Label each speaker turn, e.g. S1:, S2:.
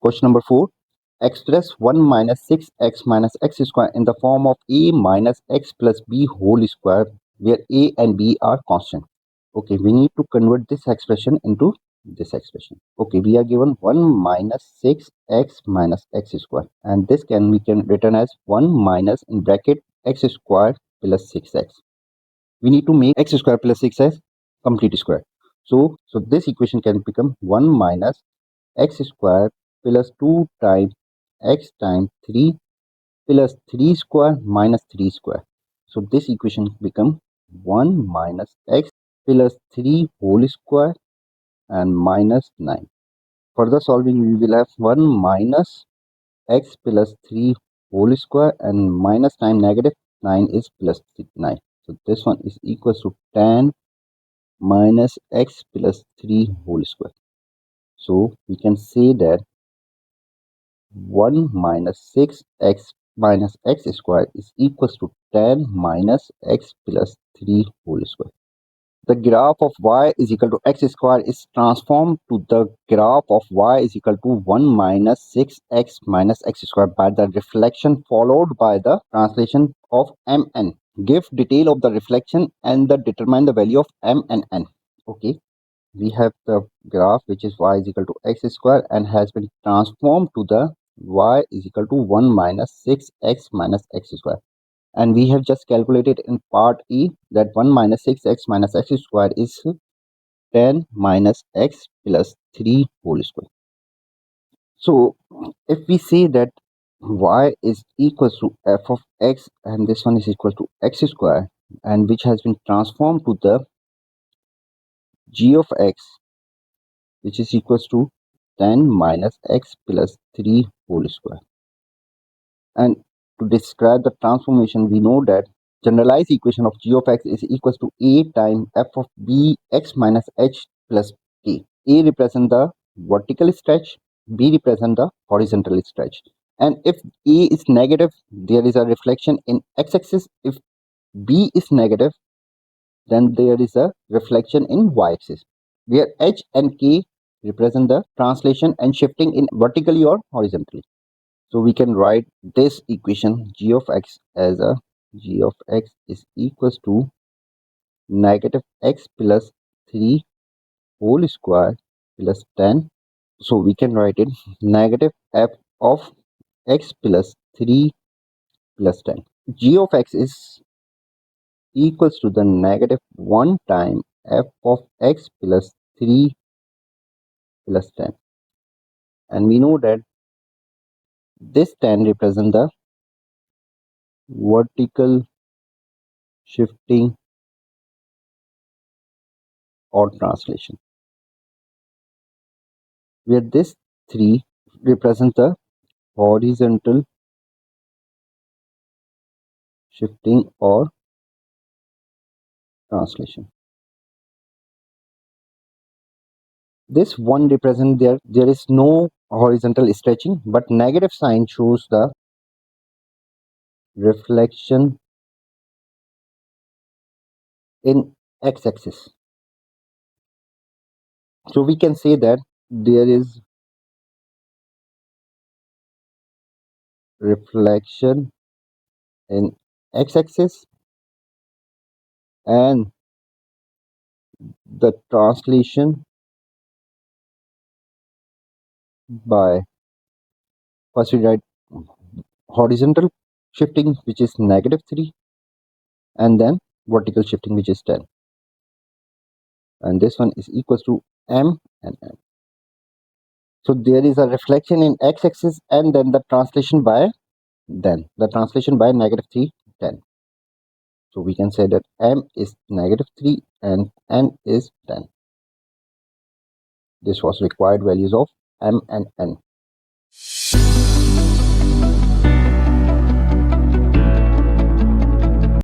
S1: Question number 4. Express 1 minus 6x minus x square in the form of a minus x plus b whole square where a and b are constant. Okay, we need to convert this expression into this expression. Okay, we are given 1 minus 6x minus x square, and this we can written as 1 minus in bracket x square plus 6x. We need to make x square plus 6x complete square. So this equation can become 1 minus x square plus 2 times x times 3 plus 3 square minus 3 square. So this equation become 1 minus x plus 3 whole square and minus 9. Further solving, we will have 1 minus x plus 3 whole square and minus 9 negative 9 is plus 9. So this one is equal to 10 minus x plus 3 whole square. So we can say that 1 minus 6x minus x square is equals to 10 minus x plus 3 whole square. The graph of y is equal to x square is transformed to the graph of y is equal to 1 minus 6x minus x square by the reflection followed by the translation of m n. Give detail of the reflection and determine the value of m and n. Okay, we have the graph which is y is equal to x square and has been transformed to the y is equal to 1 minus 6x minus x square. And we have just calculated in part E that 1 minus 6x minus x square is 10 minus x plus 3 whole square. So if we say that y is equal to f of x and this one is equal to x square and which has been transformed to the g of x which is equals to 10 minus x plus 3 whole square. And to describe the transformation, we know that generalized equation of g of x is equals to a times f of b x minus h plus k. A represent the vertical stretch, b represent the horizontal stretch. And if a is negative, there is a reflection in x-axis. If b is negative, then there is a reflection in y-axis, where h and k represent the translation and shifting in vertically or horizontally. So we can write this equation g of x as a g of x is equals to negative x plus 3 whole square plus 10. So we can write it negative f of x plus 3 plus 10. G of x is equals to the negative 1 time f of x plus 3 plus 10. And we know that this 10 represents the vertical shifting or translation, where this 3 represents the horizontal shifting or translation. This 1 represents there is no horizontal stretching, but negative sign shows the reflection in x-axis. So we can say that there is reflection in x-axis and the translation by first we write horizontal shifting which is negative 3 and then vertical shifting which is 10, and this one is equals to m and n. So there is a reflection in x-axis and then the translation by negative 3 10. So we can say that m is negative 3 and n is 10. This was required values of m and n.